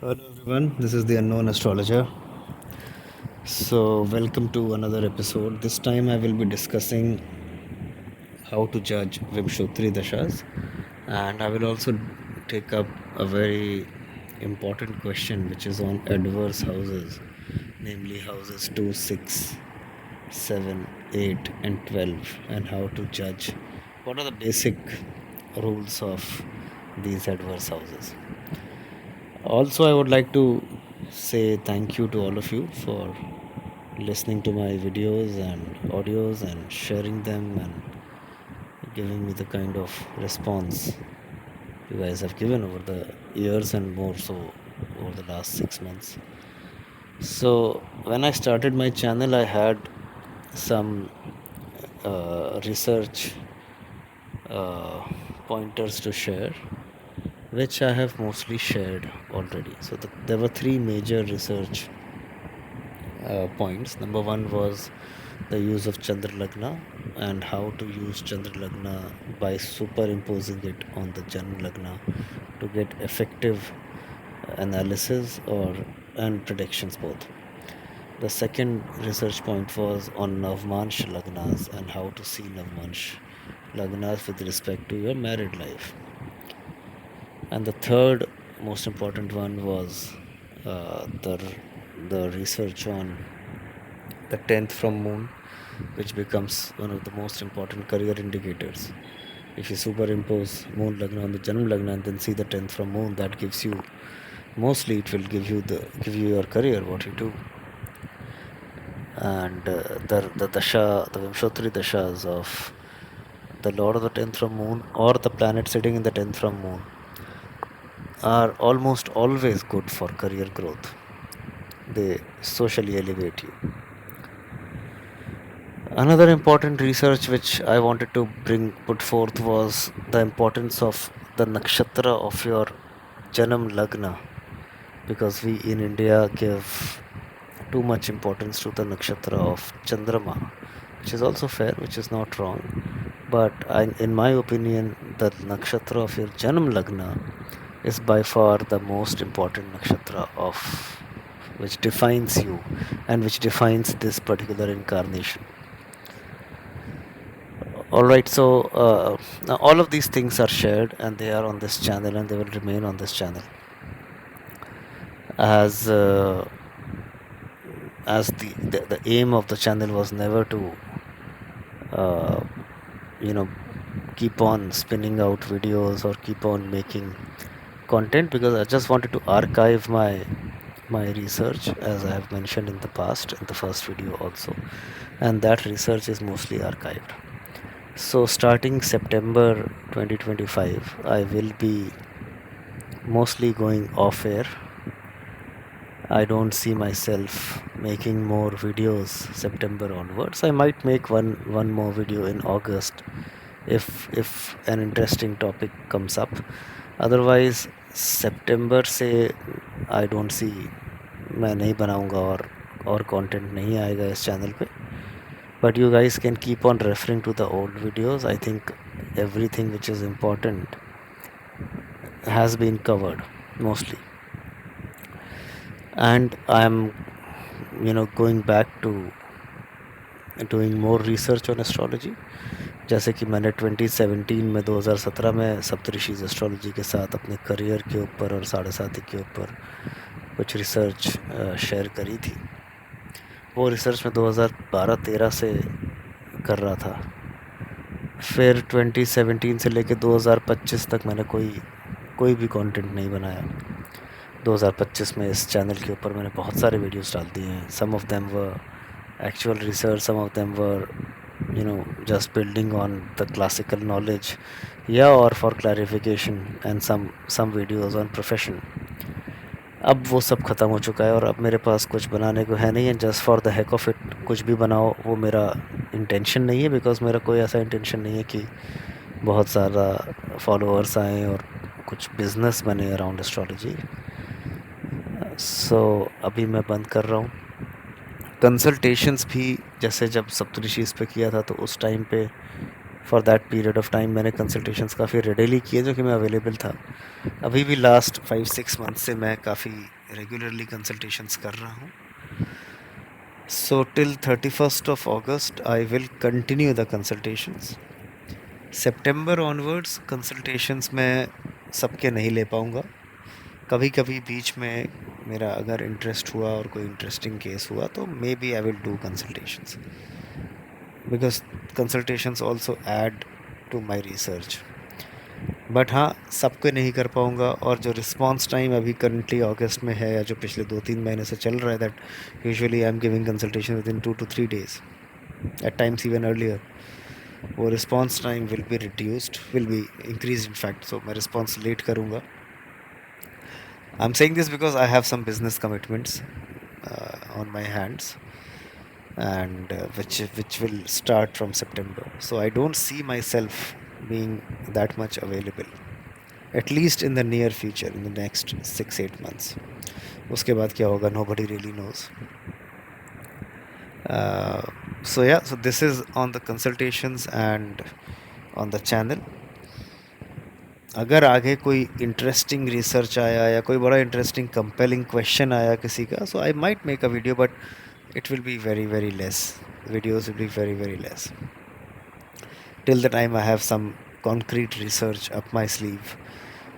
Hello everyone, this is the unknown astrologer. So, welcome to another episode. This time I will be discussing how to judge Vimshotri Dashas, and I will also take up a very important question which is on adverse houses, namely houses 2, 6, 7, 8, and 12, and how to judge what are the basic rules of these adverse houses. Also, I would like to say thank you to all of you for listening to my videos and audios and sharing them and giving me the kind of response you guys have given over the years and more so over the last 6 months. So, when I started my channel, I had some research uh, pointers to share, which I have mostly shared already. So, there were three major research points. Number one was the use of Chandra Lagna and how to use Chandra Lagna by superimposing it on the Janma Lagna to get effective analysis or and predictions both. The second research point was on Navmansh Lagnas and how to see Navmansh Lagnas with respect to your married life. And the third most important one was uh, the the research on the 10th from moon, which becomes one of the most important career indicators. If you superimpose moon lagna on the janam lagna and then see the 10th from moon, that gives you, mostly it will give you your career, what you do. And the dasha, the Vimshotri dashas of the lord of the 10th from moon or the planet sitting in the 10th from moon are almost always good for career growth. They socially elevate you. Another important research which I wanted to put forth was the importance of the nakshatra of your Janam Lagna, because we in India give too much importance to the nakshatra of Chandrama, which is also fair, which is not wrong. But in my opinion, the nakshatra of your Janam Lagna is by far the most important nakshatra of which defines you and which defines this particular incarnation. All right, so now all of these things are shared and they are on this channel and they will remain on this channel as the aim of the channel was never to uh, you know keep on spinning out videos or keep on making content, because I just wanted to archive my research, as I have mentioned in the past in the first video also, and that research is mostly archived. So starting September 2025, I will be mostly going off air. I don't see myself making more videos September onwards. I might make one more video in August if an interesting topic comes up. Otherwise September से I don't see, मैं नहीं बनाऊंगा और content नहीं आएगा इस channel पे. But you guys can keep on referring to the old videos. I think everything which is important has been covered mostly, and I'm going back to doing more research on astrology. जैसे कि मैंने 2017 में 2017 में सप्तऋषिज astrology के साथ अपने career के ऊपर और साढ़े साथी के ऊपर कुछ रिसर्च शेयर करी थी. वो रिसर्च मैं 2012-13 से कर रहा था. फिर 2017 से लेके 2025 तक मैंने कोई भी कंटेंट नहीं बनाया. 2025 में इस चैनल के ऊपर मैंने बहुत सारे वीडियोस डाल दिए हैं. Some of them were actual research, some of them were just building on the classical knowledge, yeah, or for clarification, and some videos on profession. अब वो सब ख़त्म हो चुका है और अब मेरे पास कुछ बनाने को है नहीं है. Just for the heck of it कुछ भी बनाओ, वो मेरा इंटेंशन नहीं है, बिकॉज मेरा कोई ऐसा इंटेंशन नहीं है कि बहुत सारा फॉलोअर्स आए और कुछ बिजनेस बने अराउंड एस्ट्रोलॉजी. सो अभी मैं बंद कर रहा हूँ. कंसल्टेशंस भी जैसे जब सप्तऋषि इस पे किया था तो उस टाइम पे for that period of time मैंने कंसल्टेशंस काफ़ी रेडिली किए जो कि मैं अवेलेबल था. अभी भी लास्ट 5-6 मंथ से मैं काफ़ी रेगुलरली कंसल्टेशंस कर रहा हूँ. So till 31st of August I will continue the consultations. September onwards consultations मैं सबके नहीं ले पाऊँगा. कभी कभी बीच में मेरा अगर इंटरेस्ट हुआ और कोई इंटरेस्टिंग केस हुआ तो maybe I will do consultations, because consultations also add to my research. But हाँ, सबको नहीं कर पाऊँगा. और जो रिस्पॉन्स टाइम अभी करंटली अगस्त में है या जो पिछले 2-3 महीने से चल रहा है, that usually I am giving consultation within 2 to 3 days, at times even earlier. वो response time will be reduced, will be increase in fact. So मैं रिस्पॉन्स लेट करूँगा. I'm saying this because I have some business commitments on my hands, and which will start from September. So I don't see myself being that much available, at least in the near future, in the next 6-8 months. उसके बाद क्या होगा, nobody really knows. So yeah, so this is on the consultations and on the channel. अगर आगे कोई interesting research आया या कोई बड़ा इंटरेस्टिंग कंपेलिंग क्वेश्चन आया किसी का, so I might make a video, but it will be very very less. Videos will be very very less till the time I have some concrete research up my sleeve,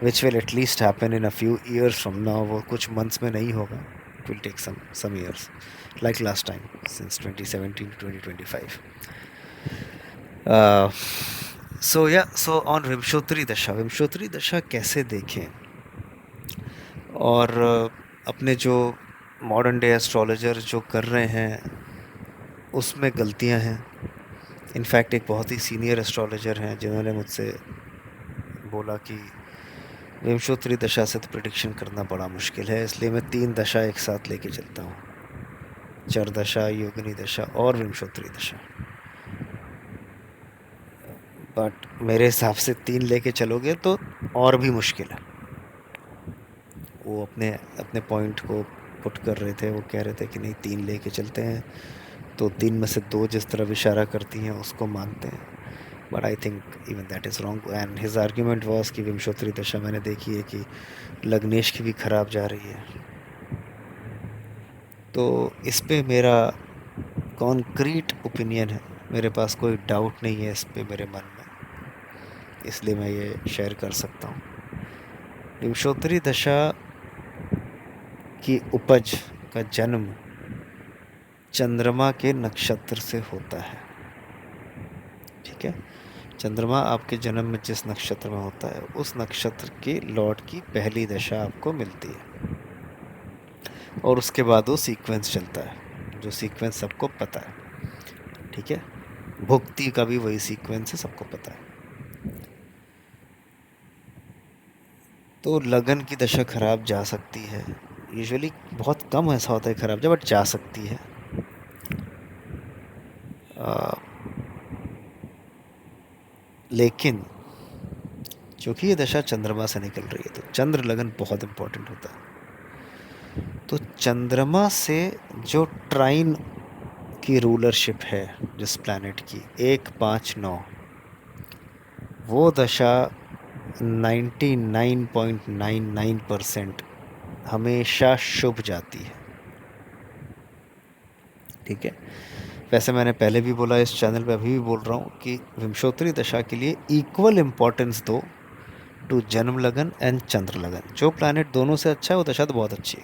which will at least happen in a few years from now. वो कुछ months में नहीं होगा, इट विल टेक some years, like last time, since 2017 to 2025. So या so on विंशोत्तरी दशा कैसे देखें, और अपने जो मॉडर्न डे एस्ट्रोलॉजर जो कर रहे हैं उसमें गलतियां हैं. इनफैक्ट एक बहुत ही सीनियर एस्ट्रोलॉजर हैं जिन्होंने मुझसे बोला कि विंशोत्तरी दशा से तो प्रिडिक्शन करना बड़ा मुश्किल है, इसलिए मैं 3 दशा एक साथ लेके चलता हूँ, चर दशा, योगिनी दशा और विंशोत्तरी दशा. बट मेरे हिसाब से 3 लेके चलोगे तो और भी मुश्किल है. वो अपने पॉइंट को पुट कर रहे थे, वो कह रहे थे कि नहीं 3 लेके चलते हैं, तो 3 में से 2 जिस तरफ इशारा करती हैं उसको मानते हैं. But I think even that is wrong. And his argument was कि विंशोत्तरी दशा मैंने देखी है कि लग्नेश की भी ख़राब जा रही है. तो इस पे मेरा कॉन्क्रीट ओपिनियन है, मेरे पास कोई डाउट नहीं है इस पे मेरे मन में, इसलिए मैं ये शेयर कर सकता हूँ. विंशोत्तरी दशा की उपज का जन्म चंद्रमा के नक्षत्र से होता है. ठीक है, चंद्रमा आपके जन्म में जिस नक्षत्र में होता है उस नक्षत्र के लॉर्ड की पहली दशा आपको मिलती है, और उसके बाद वो सीक्वेंस चलता है, जो सीक्वेंस सबको पता है. ठीक है, भुक्ति का भी वही सीक्वेंस है, सबको पता है. तो लगन की दशा खराब जा सकती है, यूजुअली बहुत कम ऐसा होता है खराब जा, बट जा सकती है. लेकिन क्योंकि ये दशा चंद्रमा से निकल रही है तो चंद्र लगन बहुत इम्पोर्टेंट होता है. तो चंद्रमा से जो ट्राइन की रूलरशिप है जिस प्लैनेट की 1-5-9, वो दशा 99.99% हमेशा शुभ जाती है. ठीक है, वैसे मैंने पहले भी बोला इस चैनल पे, अभी भी बोल रहा हूँ कि विंशोत्तरी दशा के लिए इक्वल इम्पोर्टेंस दो टू जन्म लगन एंड चंद्र लगन. जो प्लैनेट दोनों से अच्छा है वो दशा तो बहुत अच्छी है,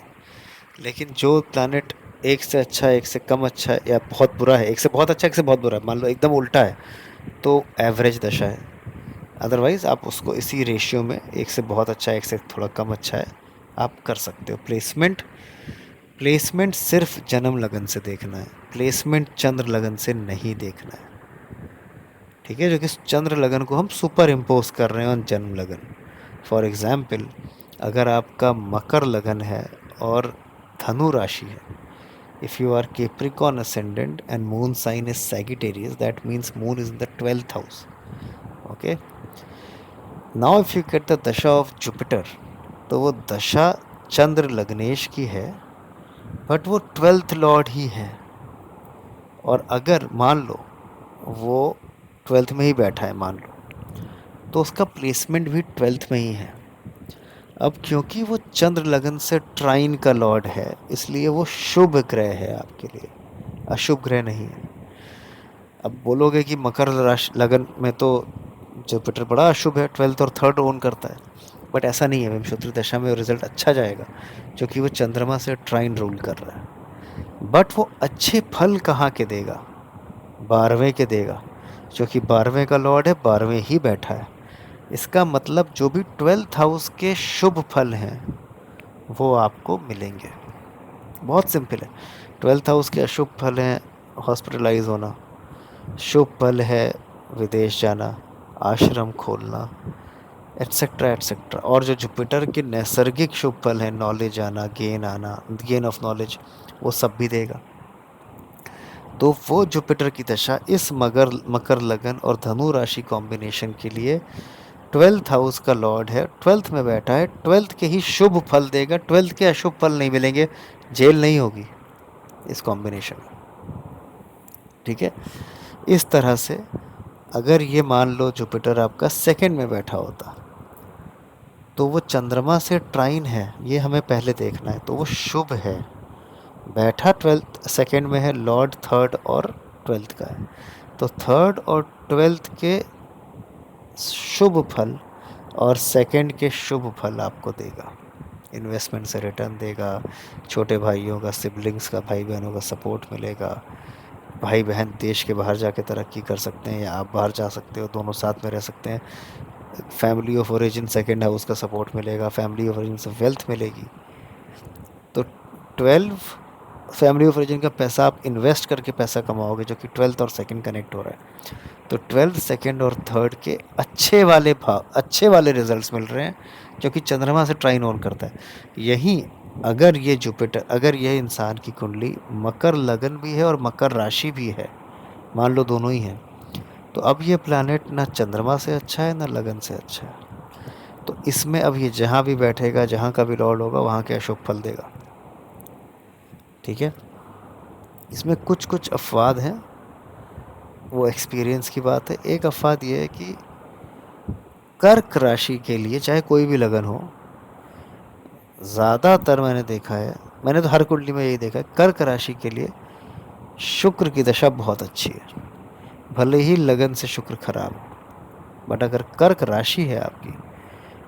लेकिन जो प्लैनेट एक से अच्छा है, एक से कम अच्छा है, या बहुत बुरा है, एक से बहुत अच्छा है, एक से बहुत बुरा है, मान लो एकदम उल्टा है, तो एवरेज दशा है. अदरवाइज़ आप उसको इसी रेशियो में, एक से बहुत अच्छा है, एक से थोड़ा कम अच्छा है, आप कर सकते हो. प्लेसमेंट सिर्फ जन्म लगन से देखना है, प्लेसमेंट चंद्र लगन से नहीं देखना है. ठीक है, जो कि चंद्र लगन को हम सुपर इम्पोज कर रहे हैं ऑन जन्म लगन. फॉर एग्जाम्पल, अगर आपका मकर लगन है और धनु राशि है, if you are Capricorn ascendant and moon sign is Sagittarius, that means moon is in the 12th house. Okay, now if you get the dasha of Jupiter, तो वो दशा चंद्र लग्नेश की है, बट वो 12th लॉर्ड ही है. और अगर मान लो वो ट्वेल्थ में ही बैठा है मान लो, तो उसका प्लेसमेंट भी ट्वेल्थ में ही है। अब क्योंकि वो चंद्र लगन से ट्राइन का लॉर्ड है, इसलिए वो शुभ ग्रह है आपके लिए, अशुभ ग्रह नहीं है। अब बोलोगे कि मकर राशि लगन में तो जुपिटर बड़ा अशुभ है, ट्वेल्थ और थर्ड ओन करता है, बट ऐसा नहीं है। विंशोत्तरी दशा में रिजल्ट अच्छा जाएगा क्योंकि वो चंद्रमा से ट्राइन रूल कर रहा है। बट वो अच्छे फल कहाँ के देगा? 12वें के देगा, क्योंकि 12वें का लॉर्ड है, 12वें ही बैठा है। इसका मतलब जो भी 12th हाउस के शुभ फल हैं वो आपको मिलेंगे। बहुत सिंपल है। 12th हाउस के अशुभ फल हैं हॉस्पिटलाइज होना, शुभ फल है विदेश जाना, आश्रम खोलना, एट्सेट्रा एट्सेट्रा। और जो जुपिटर के नैसर्गिक शुभ फल हैं, नॉलेज आना, गेन ऑफ नॉलेज, वो सब भी देगा। तो वो जुपिटर की दशा इस मकर लगन और धनु राशि कॉम्बिनेशन के लिए 12th हाउस का लॉर्ड है, 12th में बैठा है, 12th के ही शुभ फल देगा, 12th के अशुभ फल नहीं मिलेंगे, जेल नहीं होगी इस कॉम्बिनेशन में। ठीक है, इस तरह से अगर ये मान लो जुपिटर आपका सेकंड में बैठा होता तो वो चंद्रमा से ट्राइन है, ये हमें पहले देखना है, तो वो शुभ है। बैठा 12th सेकंड में है, लॉर्ड थर्ड और 12th का है, तो थर्ड और 12th के शुभ फल और सेकंड के शुभ फल आपको देगा। इन्वेस्टमेंट से रिटर्न देगा, छोटे भाइयों का, सिबलिंग्स का, भाई बहनों का सपोर्ट मिलेगा, भाई बहन देश के बाहर जाके तरक्की कर सकते हैं या आप बाहर जा सकते हो, दोनों साथ में रह सकते हैं। Family of origin second house का सपोर्ट मिलेगा, फैमिली ऑफ ओरिजिन से वेल्थ मिलेगी। तो 12 फैमिली ऑफ ओरिजिन का पैसा आप इन्वेस्ट करके पैसा कमाओगे, जो कि 12th और सेकंड कनेक्ट हो रहा है। तो 12th सेकंड और थर्ड के अच्छे वाले रिजल्ट्स मिल रहे हैं, जो कि चंद्रमा से ट्राइन ऑन करता है। यहीं अगर ये जुपिटर, अगर ये इंसान की कुंडली मकर लगन भी है और मकर राशि भी है, मान लो दोनों ही हैं, तो अब ये प्लैनेट ना चंद्रमा से अच्छा है ना लगन से अच्छा है। तो इसमें अब ये जहाँ भी बैठेगा, जहाँ का भी लॉर्ड होगा, वहाँ के अशुभ फल देगा। ठीक है, इसमें कुछ कुछ अफवाद हैं, वो एक्सपीरियंस की बात है। एक अफवाद ये है कि कर्क राशि के लिए, चाहे कोई भी लगन हो, ज़्यादातर मैंने देखा है, मैंने तो हर कुंडली में यही देखा है, कर्क राशि के लिए शुक्र की दशा बहुत अच्छी है, भले ही लगन से शुक्र खराब हो। बट अगर कर्क राशि है आपकी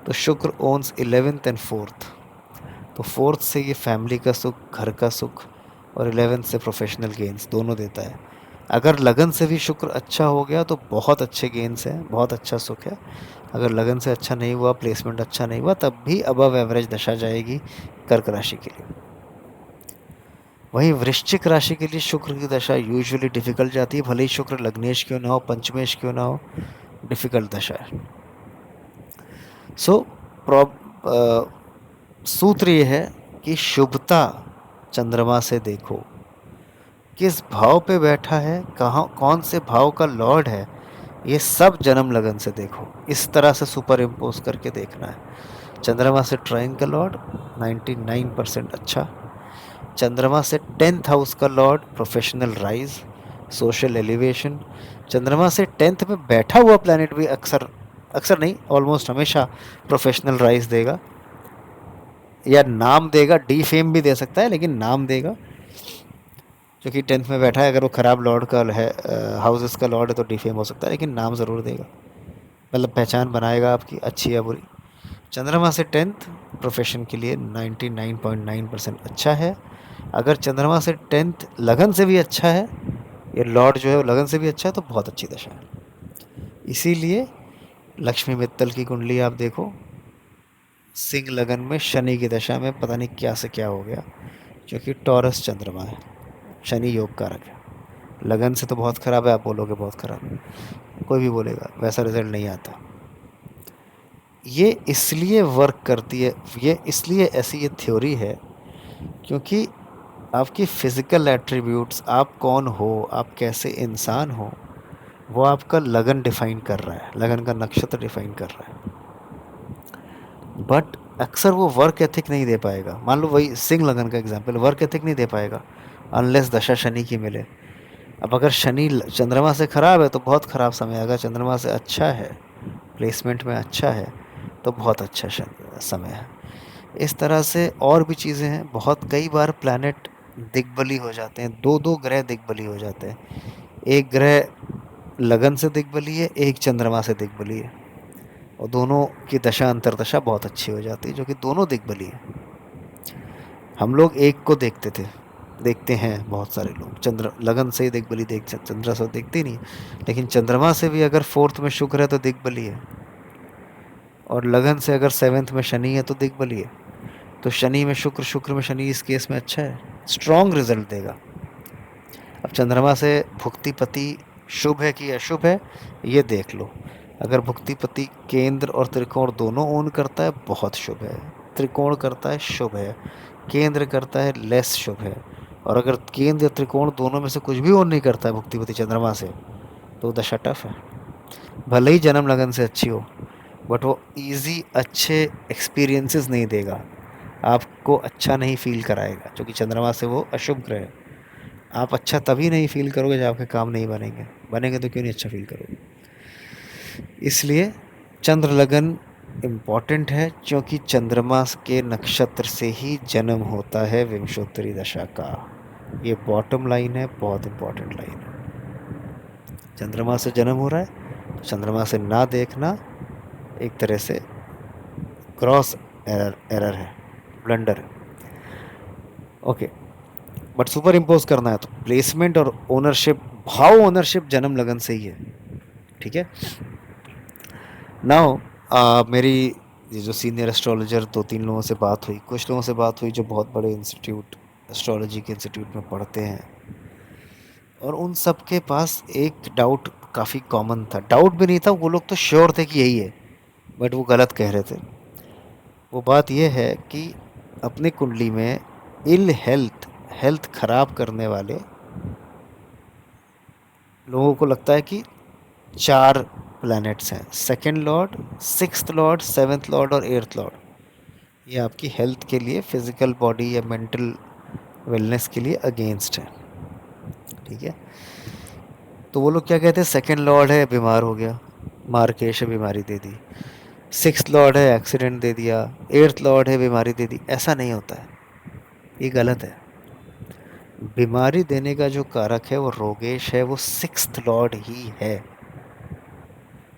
तो शुक्र ओन्स 11th एंड 4th, तो 4th से ये फैमिली का सुख, घर का सुख, और 11th से प्रोफेशनल गेंस दोनों देता है। अगर लगन से भी शुक्र अच्छा हो गया तो बहुत अच्छे गेंस हैं, बहुत अच्छा सुख है। अगर लगन से अच्छा नहीं हुआ, प्लेसमेंट अच्छा नहीं हुआ, तब भी अबव एवरेज दशा जाएगी कर्क राशि के लिए। वहीं वृश्चिक राशि के लिए शुक्र की दशा यूजुअली डिफिकल्ट जाती है, भले ही शुक्र लग्नेश क्यों ना हो, पंचमेश क्यों ना हो, डिफिकल्ट दशा है। सो सूत्र ये है कि शुभता चंद्रमा से देखो, किस भाव पे बैठा है, कहाँ, कौन से भाव का लॉर्ड है, ये सब जन्म लगन से देखो। इस तरह से सुपर इम्पोज करके देखना है। चंद्रमा से ट्राइन का लॉर्ड 99% अच्छा, चंद्रमा से 10th हाउस का Lord professional rise, social elevation. चंद्रमा से 10th में बैठा हुआ प्लैनेट भी अक्सर अक्सर नहीं, ऑलमोस्ट हमेशा प्रोफेशनल राइज देगा या नाम देगा, डी फेम भी दे सकता है, लेकिन नाम देगा। क्योंकि 10th में बैठा है, अगर वो ख़राब लॉर्ड का है, हाउसेस का लॉर्ड है, तो डी फेम हो सकता है, लेकिन नाम ज़रूर देगा, मतलब पहचान बनाएगा आपकी, अच्छी या बुरी। चंद्रमा से 10th प्रोफेशन के लिए 99.9% अच्छा है। अगर चंद्रमा से 10th लगन से भी अच्छा है, ये लॉर्ड जो है वो लगन से भी अच्छा है, तो बहुत अच्छी दशा है। इसीलिए लक्ष्मी मित्तल की कुंडली आप देखो, सिंह लगन में शनि की दशा में पता नहीं क्या से क्या हो गया, क्योंकि टॉरस चंद्रमा है, शनि योग कारक है। लगन से तो बहुत ख़राब है, आप बोलोगे बहुत ख़राब है, कोई भी बोलेगा, वैसा रिजल्ट नहीं आता। ये इसलिए वर्क करती है, ये इसलिए ऐसी ये थ्योरी है, क्योंकि आपकी फ़िज़िकल एट्रीब्यूट्स, आप कौन हो, आप कैसे इंसान हो, वो आपका लगन डिफ़ाइन कर रहा है, लगन का नक्षत्र डिफ़ाइन कर रहा है। बट अक्सर वो वर्क एथिक नहीं दे पाएगा। मान लो वही सिंह लगन का एग्जांपल, वर्क एथिक नहीं दे पाएगा अनलेस दशा शनि की मिले। अब अगर शनि चंद्रमा से खराब है तो बहुत खराब समय है, अगर चंद्रमा से अच्छा है, प्लेसमेंट में अच्छा है, तो बहुत अच्छा समय है। इस तरह से और भी चीज़ें हैं बहुत। कई बार प्लैनेट दिग्बली हो जाते हैं, दो दो ग्रह दिग्बली हो जाते हैं। एक ग्रह लगन से दिग्बली है, एक चंद्रमा से दिग्बली है, और दोनों की दशा अंतरदशा बहुत अच्छी हो जाती है, जो कि दोनों दिग्बली है। हम लोग एक को देखते थे, देखते हैं बहुत सारे लोग, चंद्र लगन से ही दिग्बली चंद्रमा से देखते ही नहीं, लेकिन चंद्रमा से भी अगर फोर्थ में शुक्र है तो दिग्बली है, और लगन से अगर सेवेंथ में शनि है तो दिग्बली है। तो शनि में शुक्र, शुक्र में शनि इस केस में अच्छा है, स्ट्रॉन्ग रिजल्ट देगा। अब चंद्रमा से भुक्तिपति शुभ है कि अशुभ है, ये देख लो। अगर भुक्तिपति केंद्र और त्रिकोण दोनों ओन करता है, बहुत शुभ है। त्रिकोण करता है, शुभ है। केंद्र करता है, लेस शुभ है। और अगर केंद्र या त्रिकोण दोनों में से कुछ भी ओन नहीं करता है भुक्तिपति चंद्रमा से, तो दशा टफ है। भले ही जन्म लगन से अच्छी हो, बट वो इजी अच्छे एक्सपीरियंसेस नहीं देगा, आपको अच्छा नहीं फील कराएगा, क्योंकि चंद्रमा से वो अशुभ ग्रह है। आप अच्छा तभी नहीं फील करोगे जब आपके काम नहीं बनेंगे, बनेंगे तो क्यों नहीं अच्छा फील करोगे। इसलिए चंद्र लगन इम्पॉर्टेंट है, क्योंकि चंद्रमा के नक्षत्र से ही जन्म होता है विंशोत्तरी दशा का। ये बॉटम लाइन है, बहुत इम्पॉर्टेंट लाइन है। चंद्रमा से जन्म हो रहा है तो चंद्रमा से ना देखना एक तरह से क्रॉस एरर है, ब्लंडर है। ओके, बट सुपर इम्पोज करना है तो प्लेसमेंट और ओनरशिप, भाव ओनरशिप जन्म लगन से ही है। ठीक है। नाउ मेरी ये जो सीनियर एस्ट्रोलॉजर, दो तीन लोगों से बात हुई, कुछ लोगों से बात हुई जो बहुत बड़े इंस्टीट्यूट, एस्ट्रोलॉजी के इंस्टीट्यूट में पढ़ते हैं, और उन सब के पास एक डाउट काफ़ी कॉमन था। डाउट भी नहीं था, वो लोग तो श्योर थे कि यही है, बट वो गलत कह रहे थे। वो बात ये है कि अपनी कुंडली में इल हेल्थ, हेल्थ खराब करने वाले लोगों को लगता है कि चार प्लैनेट्स हैं, second Lord, sixth Lord, seventh Lord और एट्थ लॉर्ड। ये आपकी हेल्थ के लिए, फिजिकल बॉडी या मेंटल वेलनेस के लिए अगेंस्ट है। ठीक है। तो वो लोग क्या कहते हैं, सेकंड लॉर्ड है, बीमार हो गया, मार्केश है, बीमारी दे दी। सिक्स्थ लॉर्ड है, एक्सीडेंट दे दिया। एट्थ लॉर्ड है, बीमारी दे दी। ऐसा नहीं होता है, ये गलत है। बीमारी देने का जो कारक है वो रोगेश है, वो सिक्स्थ लॉर्ड ही है।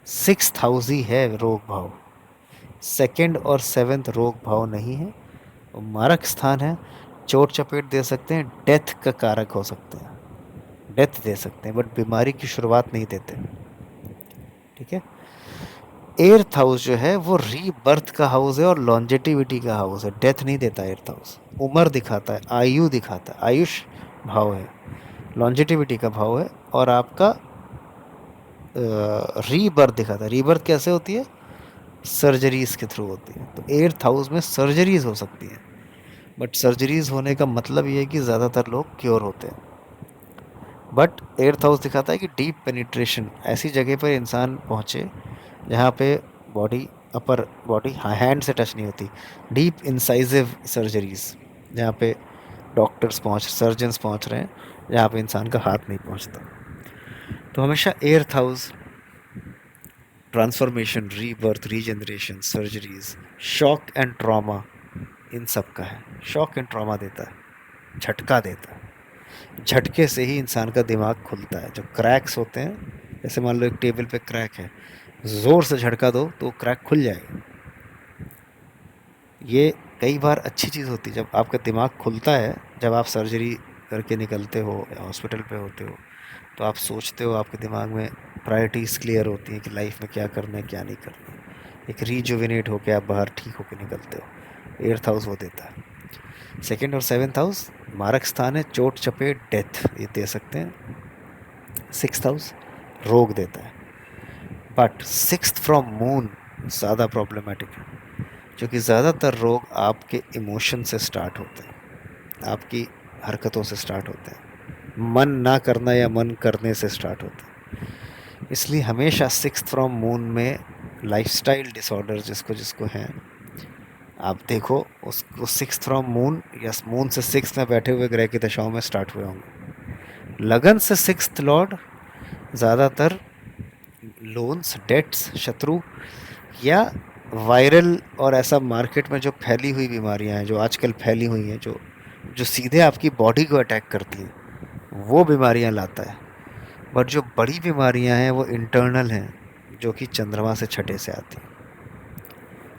सिक्स्थ हाउस ही है रोग भाव, सेकंड और सेवेंथ रोग भाव नहीं है। वो मारक स्थान है, चोट चपेट दे सकते हैं, डेथ का कारक हो सकते हैं, डेथ दे सकते हैं, बट बीमारी की शुरुआत नहीं देते। ठीक है। एर्थ हाउस जो है वो रीबर्थ का हाउस है और लॉन्जेटिविटी का हाउस है, डेथ नहीं देता एर्थ हाउस। उम्र दिखाता है, आयु दिखाता है, आयुष भाव है, लॉन्जेटिविटी का भाव है, और आपका रीबर्थ दिखाता है। रीबर्थ कैसे होती है, सर्जरीज के थ्रू होती है। तो एट्थ हाउस में सर्जरीज हो सकती है, बट सर्जरीज होने का मतलब ये है कि ज़्यादातर लोग क्योर होते हैं। बट एट्थ हाउस दिखाता है कि डीप पेनिट्रेशन, ऐसी जगह पर इंसान पहुँचे जहाँ पे बॉडी, अपर बॉडी हैंड से टच नहीं होती, डीप इंसाइजिव सर्जरीज, जहाँ पे डॉक्टर्स सर्जन्स पहुँच रहे हैं, जहाँ पे इंसान का हाथ नहीं पहुँचता। तो हमेशा eighth house transformation, rebirth, regeneration, surgeries, shock and trauma, इन सब का है। शॉक एंड ट्रॉमा देता है, झटका देता है, झटके से ही इंसान का दिमाग खुलता है। जो क्रैक्स होते हैं, जैसे मान लो एक टेबल पे क्रैक है, ज़ोर से झटका दो तो क्रैक खुल जाएगा। ये कई बार अच्छी चीज़ होती है जब आपका दिमाग खुलता है, जब आप सर्जरी करके निकलते हो या हॉस्पिटल पे होते हो, तो आप सोचते हो, आपके दिमाग में प्रायोरिटीज़ क्लियर होती हैं कि लाइफ में क्या करना है क्या नहीं करना है। एक रीजुविनेट होके आप बाहर ठीक होके निकलते हो। एट्थ हाउस वो देता है। सेकंड और सेवन्थ हाउस मारक स्थान है, चोट चपेट डेथ ये दे सकते हैं। सिक्स्थ हाउस रोग देता है, बट सिक्स्थ फ्रॉम मून ज़्यादा प्रॉब्लमेटिक है, क्योंकि ज़्यादातर रोग आपके इमोशन से स्टार्ट होते हैं, आपकी हरकतों से स्टार्ट होते हैं, मन ना करना या मन करने से स्टार्ट होता है। इसलिए हमेशा सिक्स्थ फ्रॉम मून में लाइफस्टाइल डिसऑर्डर जिसको जिसको हैं, आप देखो उसको सिक्स्थ फ्रॉम मून या मून से सिक्स में बैठे हुए ग्रह की दशाओं में स्टार्ट हुए होंगे। लगन से सिक्स्थ लॉर्ड ज़्यादातर लोन्स, डेट्स, शत्रु या वायरल और ऐसा मार्केट में जो फैली हुई बीमारियां हैं, जो आजकल फैली हुई हैं, जो जो सीधे आपकी बॉडी को अटैक करती हैं, वो बीमारियां लाता है। बट जो बड़ी बीमारियां हैं वो इंटरनल हैं, जो कि चंद्रमा से छठे से आती हैं।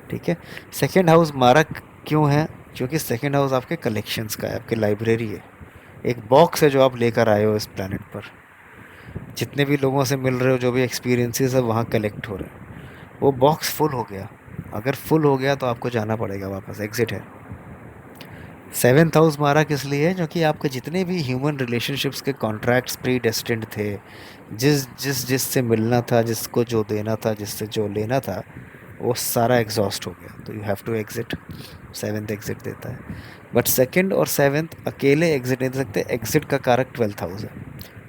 ठीक है। सेकेंड हाउस मारक क्यों है? क्योंकि सेकेंड हाउस आपके कलेक्शंस का है, आपकी लाइब्रेरी है, एक बॉक्स है जो आप लेकर आए हो इस प्लानट पर। जितने भी लोगों से मिल रहे हो, जो भी एक्सपीरियंसेस है वहाँ कलेक्ट हो रहे हैं। वो बॉक्स फुल हो गया, अगर फुल हो गया तो आपको जाना पड़ेगा वापस, एग्जिट है। सेवेंथ हाउस मारा किस लिए है? क्योंकि आपके जितने भी ह्यूमन रिलेशनशिप्स के कॉन्ट्रैक्ट्स प्री डेस्टिन्ड थे, जिससे मिलना था, जिसको जो देना था, जिससे जो लेना था, वो सारा एग्जॉस्ट हो गया, तो you have to exit. Seventh exit देता है। बट सेकंड और सेवेंथ अकेले एग्जिट नहीं दे सकते, एग्जिट का कारक ट्वेल्थ हाउस है।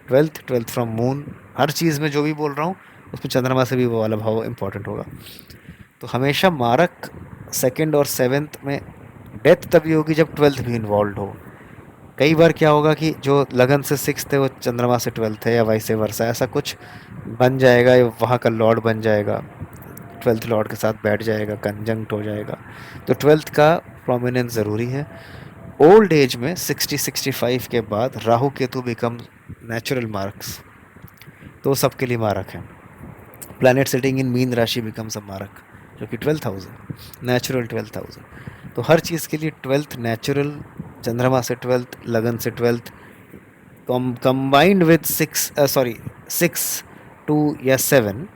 ट्वेल्थ फ्रॉम मून, हर चीज़ में जो भी बोल रहा हूँ उसमें चंद्रमा से भी वो वाला भाव इंपॉर्टेंट होगा। तो हमेशा मारक सेकंड और सेवेंथ में डेथ तभी होगी जब ट्वेल्थ भी इन्वॉल्व हो। कई बार क्या होगा कि जो लगन से सिक्स है वो चंद्रमा से ट्वेल्थ है, या वाइसे वर्सा, ऐसा कुछ बन जाएगा, या वहाँ का लॉर्ड बन जाएगा, ट्वेल्थ लॉर्ड के साथ बैठ जाएगा, कंजंक्ट हो जाएगा। तो ट्वेल्थ का प्रोमिनेंस ज़रूरी है। ओल्ड एज में 60-65 के बाद Rahu Ketu become natural marks, तो सबके लिए मारक है। प्लैनेट सिटिंग इन मीन राशि बिकम्स अ मारक, जो कि ट्वेल्थ हाउस है, नेचुरल ट्वेल्थ हाउस है। तो हर चीज़ के लिए ट्वेल्थ नेचुरल, चंद्रमा से ट्वेल्थ, लगन से twelfth, combined with six, two या seven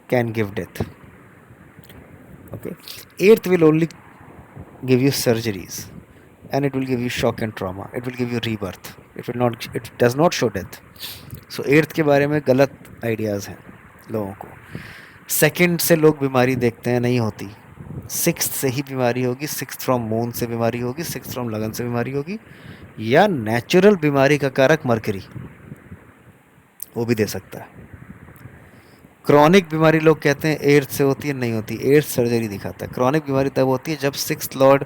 can give death. Okay. Eighth will only give you surgeries, and it will give you shock and trauma. It will give you rebirth. It does not show death. So eighth के बारे में गलत ideas हैं लोगों को। Second से लोग बीमारी देखते हैं, नहीं होती। सिक्स्थ से ही बीमारी होगी, सिक्स्थ फ्रॉम मून से बीमारी होगी, सिक्स्थ फ्रॉम लगन से बीमारी होगी, या नेचुरल बीमारी का कारक मरकरी, वो भी दे सकता है। क्रॉनिक बीमारी लोग कहते हैं एड्स से होती है, नहीं होती। एड्स सर्जरी दिखाता है। क्रॉनिक बीमारी तब होती है जब सिक्स लॉर्ड,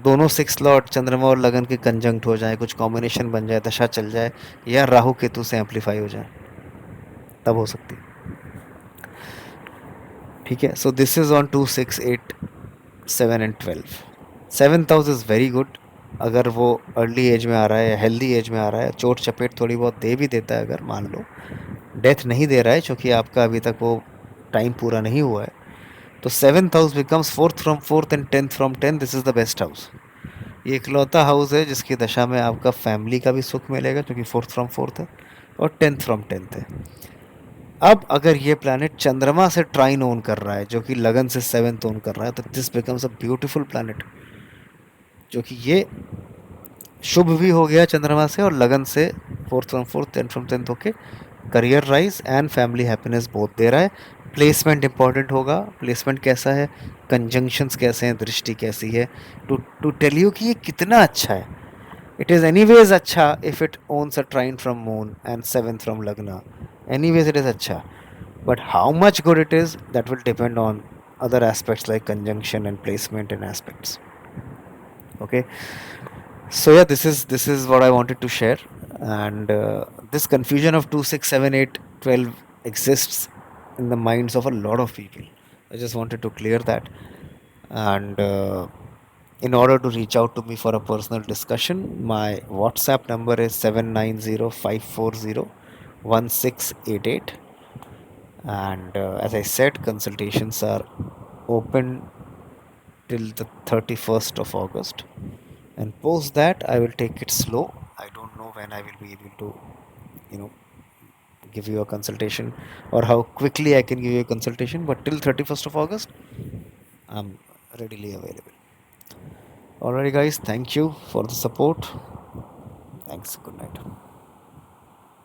दोनों सिक्स लॉर्ड चंद्रमा और लगन के कंजंक्ट हो जाए, कुछ कॉम्बिनेशन बन जाए, दशा चल जाए, या राहु केतु से एम्पलीफाई हो जाए, तब हो सकती है। ठीक है। So this is on 2, 6, 8, 7 and 12। Seventh house is very good अगर वो अर्ली एज में आ रहा है, हेल्दी एज में आ रहा है। चोट चपेट थोड़ी बहुत दे भी देता है, अगर मान लो डेथ नहीं दे रहा है, क्योंकि आपका अभी तक वो टाइम पूरा नहीं हुआ है, तो seventh house becomes fourth from fourth and tenth from tenth. This is the best house. ये इकलौता हाउस है जिसकी दशा में आपका फैमिली का भी सुख मिलेगा, क्योंकि फोर्थ फ्रॉम फोर्थ है और टेंथ फ्रॉम टेंथ है। अब अगर ये प्लैनेट चंद्रमा से ट्राइन ओन कर रहा है, जो कि लगन से सेवन्थ ओन कर रहा है, तो this becomes a beautiful planet, जो कि ये शुभ भी हो गया चंद्रमा से, और लगन से fourth from fourth, tenth from tenth होके career rise and family happiness बहुत दे रहा है। प्लेसमेंट इंपॉर्टेंट होगा। प्लेसमेंट कैसा है, कंजंक्शंस कैसे हैं, दृष्टि कैसी है, टू टेल यू कि ये कितना अच्छा है। इट इज़ एनीवेज अच्छा if it owns a trine from moon and seven from lagna, anyways it is अच्छा। But how much good it is, that will depend on other aspects like conjunction and placement and aspects. Okay. So yeah, this is what I wanted to share, and this confusion of 2, 6, 7, 8, 12 exists in the minds of a lot of people. I just wanted to clear that, and in order to reach out to me for a personal discussion, my WhatsApp number is 790-540-1688, and as I said, consultations are open till the 31st of August, and post that I will take it slow. I don't know when I will be able to, you know, give you a consultation, or how quickly I can give you a consultation, but till 31st of August I'm readily available. Alright guys, thank you for the support. Thanks, good night.